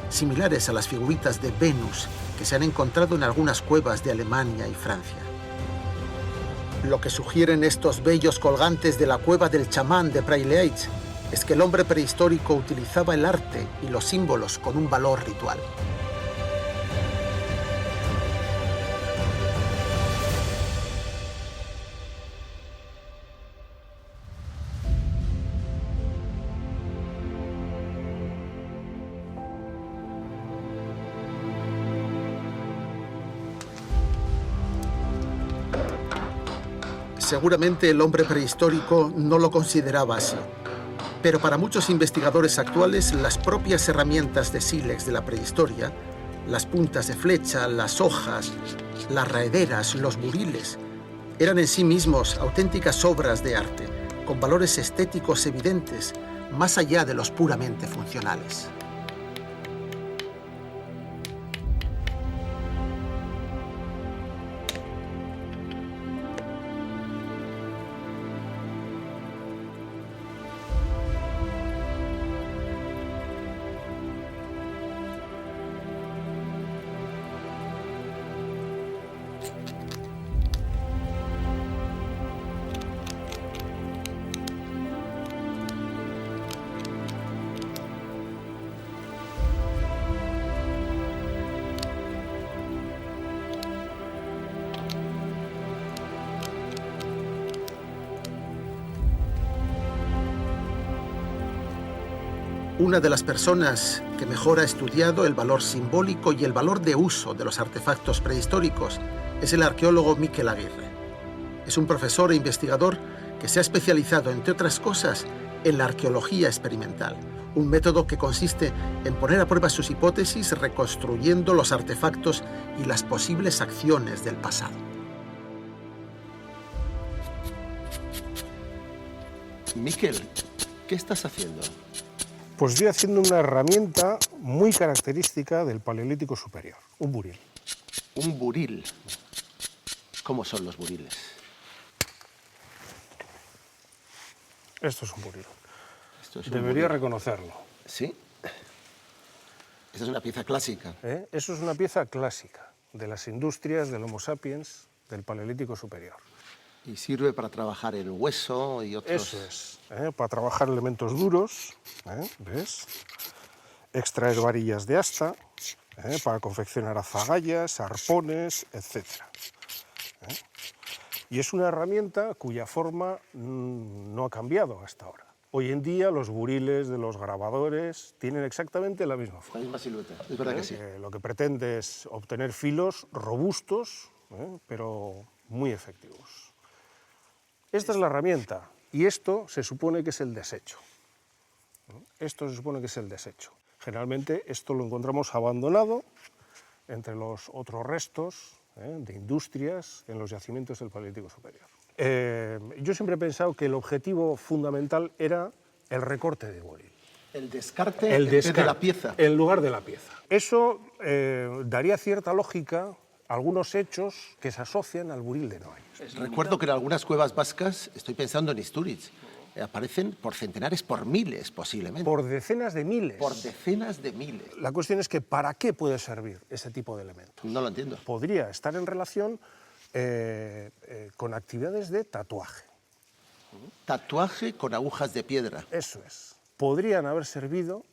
similares a las figuritas de Venus que se han encontrado en algunas cuevas de Alemania y Francia. Lo que sugieren estos bellos colgantes de la cueva del chamán de Praileaitz es que el hombre prehistórico utilizaba el arte y los símbolos con un valor ritual. Seguramente el hombre prehistórico no lo consideraba así, pero para muchos investigadores actuales las propias herramientas de sílex de la prehistoria, las puntas de flecha, las hojas, las raederas, los buriles, eran en sí mismos auténticas obras de arte, con valores estéticos evidentes, más allá de los puramente funcionales. Una de las personas que mejor ha estudiado el valor simbólico y el valor de uso de los artefactos prehistóricos es el arqueólogo Mikel Aguirre. Es un profesor e investigador que se ha especializado, entre otras cosas, en la arqueología experimental, un método que consiste en poner a prueba sus hipótesis reconstruyendo los artefactos y las posibles acciones del pasado. Mikel, ¿qué estás haciendo? Pues estoy haciendo una herramienta muy característica del Paleolítico Superior, un buril. ¿Un buril? ¿Cómo son los buriles? Esto es un buril. Esto es un Debería buril. reconocerlo. Sí. Esta es una pieza clásica. Eso es una pieza clásica de las industrias del Homo sapiens del Paleolítico Superior. Y sirve para trabajar el hueso y otros... Eso es, para trabajar elementos duros, ¿ves? Extraer varillas de asta, para confeccionar azagallas, arpones, etc. Y es una herramienta cuya forma no ha cambiado hasta ahora. Hoy en día los buriles de los grabadores tienen exactamente la misma forma. La misma silueta, es verdad que sí. Lo que pretende es obtener filos robustos, pero muy efectivos. Esta es la herramienta y esto se supone que es el desecho. Esto se supone que es el desecho. Generalmente esto lo encontramos abandonado entre los otros restos de industrias en los yacimientos del Paleolítico Superior. Yo siempre he pensado que el objetivo fundamental era el recorte de buril. El descarte en vez de la pieza. En lugar de la pieza. Eso daría cierta lógica a algunos hechos que se asocian al buril de Noailles. Recuerdo que en algunas cuevas vascas, estoy pensando en Istúriz, aparecen por centenares, por miles posiblemente. Por decenas de miles. Por decenas de miles. La cuestión es que ¿para qué puede servir ese tipo de elementos? No lo entiendo. Podría estar en relación con actividades de tatuaje. Tatuaje con agujas de piedra. Eso es. Podrían haber servido,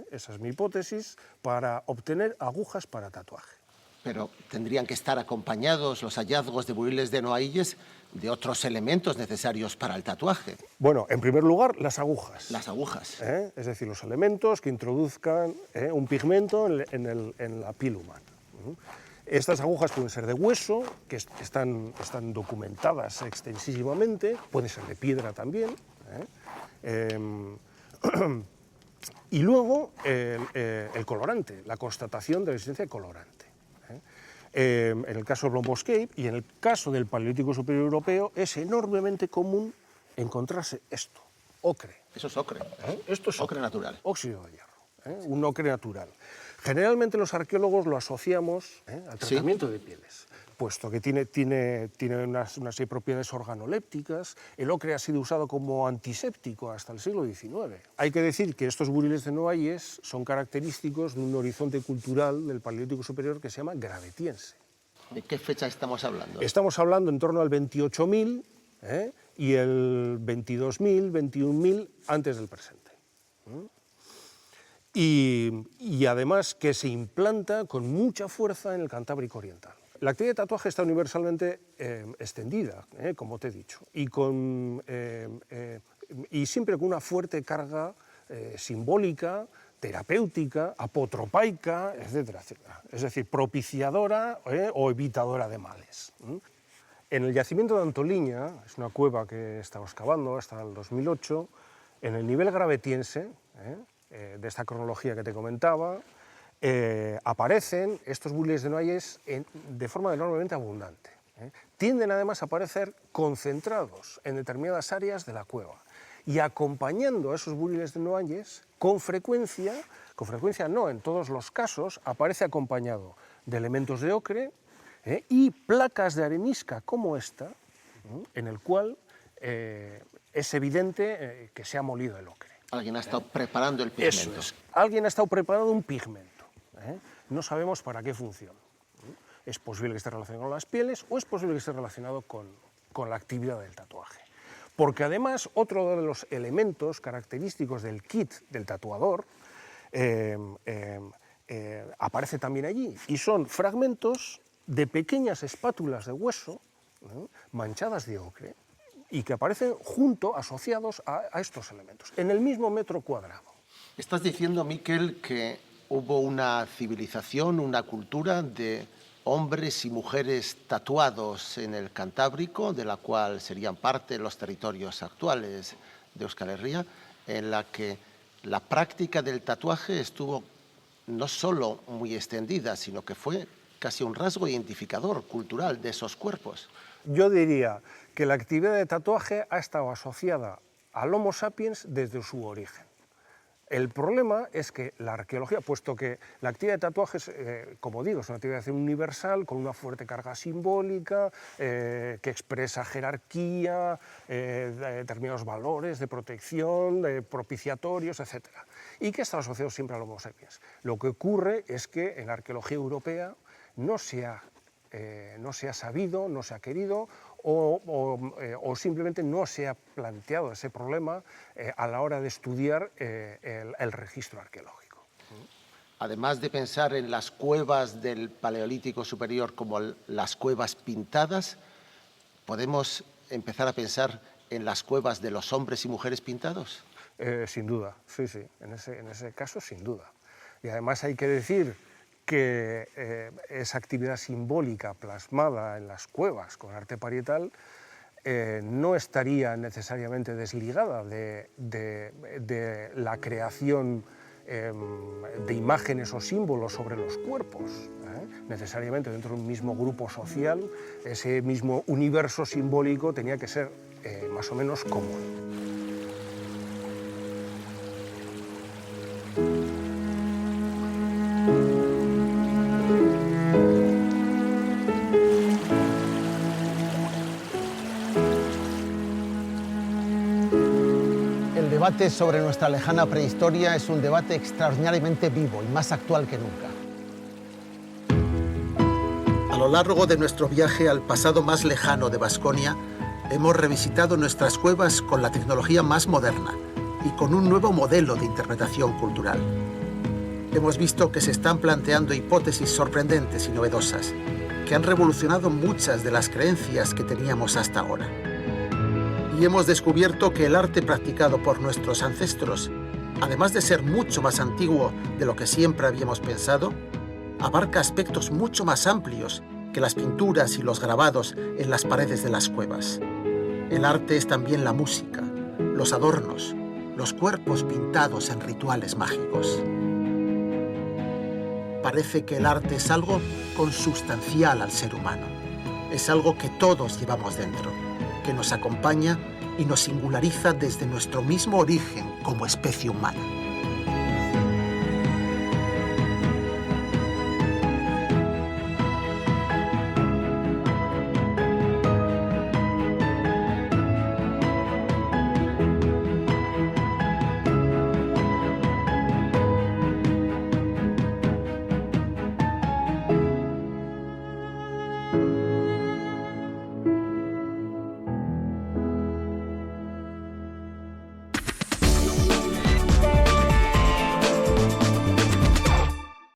esa es mi hipótesis, para obtener agujas para tatuaje. Pero tendrían que estar acompañados los hallazgos de buriles de Noailles de otros elementos necesarios para el tatuaje. Bueno, en primer lugar, las agujas. Las agujas. Es decir, los elementos que introduzcan un pigmento en la piel humana. Estas agujas pueden ser de hueso, que están documentadas extensivamente, pueden ser de piedra también. Y luego el colorante, la constatación de la existencia de colorante. En el caso de Blombos Cave y en el caso del Paleolítico Superior Europeo es enormemente común encontrarse esto, ocre. Eso es ocre. Esto es ocre natural. Óxido de hierro, un ocre natural. Generalmente los arqueólogos lo asociamos al tratamiento de pieles, puesto que tiene unas serie de propiedades organolépticas. El ocre ha sido usado como antiséptico hasta el siglo XIX. Hay que decir que estos buriles de Noailles son característicos de un horizonte cultural del Paleolítico Superior que se llama gravetiense. ¿De qué fecha estamos hablando? Estamos hablando en torno al 28.000 y el 22.000, 21.000 antes del presente. Y además que se implanta con mucha fuerza en el Cantábrico Oriental. La actividad de tatuaje está universalmente extendida, como te he dicho, y siempre con una fuerte carga simbólica, terapéutica, apotropaica, etcétera, etcétera. Es decir, propiciadora o evitadora de males. En el yacimiento de Antoliña, es una cueva que he estado excavando hasta el 2008, en el nivel gravetiense, de esta cronología que te comentaba, aparecen estos buriles de Noailles de forma enormemente abundante. Tienden además a aparecer concentrados en determinadas áreas de la cueva y acompañando a esos buriles de Noailles, con frecuencia no, en todos los casos, aparece acompañado de elementos de ocre y placas de arenisca como esta, en el cual es evidente que se ha molido el ocre. Alguien ha estado preparando el pigmento. Eso es. Alguien ha estado preparando un pigmento. No sabemos para qué función. Es posible que esté relacionado con las pieles o es posible que esté relacionado con la actividad del tatuaje. Porque además otro de los elementos característicos del kit del tatuador aparece también allí y son fragmentos de pequeñas espátulas de hueso manchadas de ocre y que aparecen asociados a estos elementos, en el mismo metro cuadrado. Estás diciendo, Miquel, que hubo una civilización, una cultura de hombres y mujeres tatuados en el Cantábrico, de la cual serían parte los territorios actuales de Euskal Herria, en la que la práctica del tatuaje estuvo no solo muy extendida, sino que fue casi un rasgo identificador cultural de esos cuerpos. Yo diría que la actividad de tatuaje ha estado asociada al Homo sapiens desde su origen. El problema es que la arqueología, puesto que la actividad de tatuajes, como digo, es una actividad universal con una fuerte carga simbólica, que expresa jerarquía, determinados valores de protección, propiciatorios, etc. Y que están asociados siempre al Homo sapiens. Lo que ocurre es que en la arqueología europea no se ha sabido, no se ha querido, o simplemente no se ha planteado ese problema a la hora de estudiar el registro arqueológico. Además de pensar en las cuevas del Paleolítico Superior como las cuevas pintadas, ¿podemos empezar a pensar en las cuevas de los hombres y mujeres pintados? Sin duda, sí, en ese caso sin duda. Y además hay que decir que esa actividad simbólica plasmada en las cuevas con arte parietal no estaría necesariamente desligada de la creación de imágenes o símbolos sobre los cuerpos. Necesariamente dentro de un mismo grupo social, ese mismo universo simbólico tenía que ser más o menos común. El debate sobre nuestra lejana prehistoria es un debate extraordinariamente vivo y más actual que nunca. A lo largo de nuestro viaje al pasado más lejano de Baskonia, hemos revisitado nuestras cuevas con la tecnología más moderna y con un nuevo modelo de interpretación cultural. Hemos visto que se están planteando hipótesis sorprendentes y novedosas que han revolucionado muchas de las creencias que teníamos hasta ahora. Y hemos descubierto que el arte practicado por nuestros ancestros, además de ser mucho más antiguo de lo que siempre habíamos pensado, abarca aspectos mucho más amplios que las pinturas y los grabados en las paredes de las cuevas. El arte es también la música, los adornos, los cuerpos pintados en rituales mágicos. Parece que el arte es algo consustancial al ser humano. Es algo que todos llevamos dentro, que nos acompaña y nos singulariza desde nuestro mismo origen como especie humana.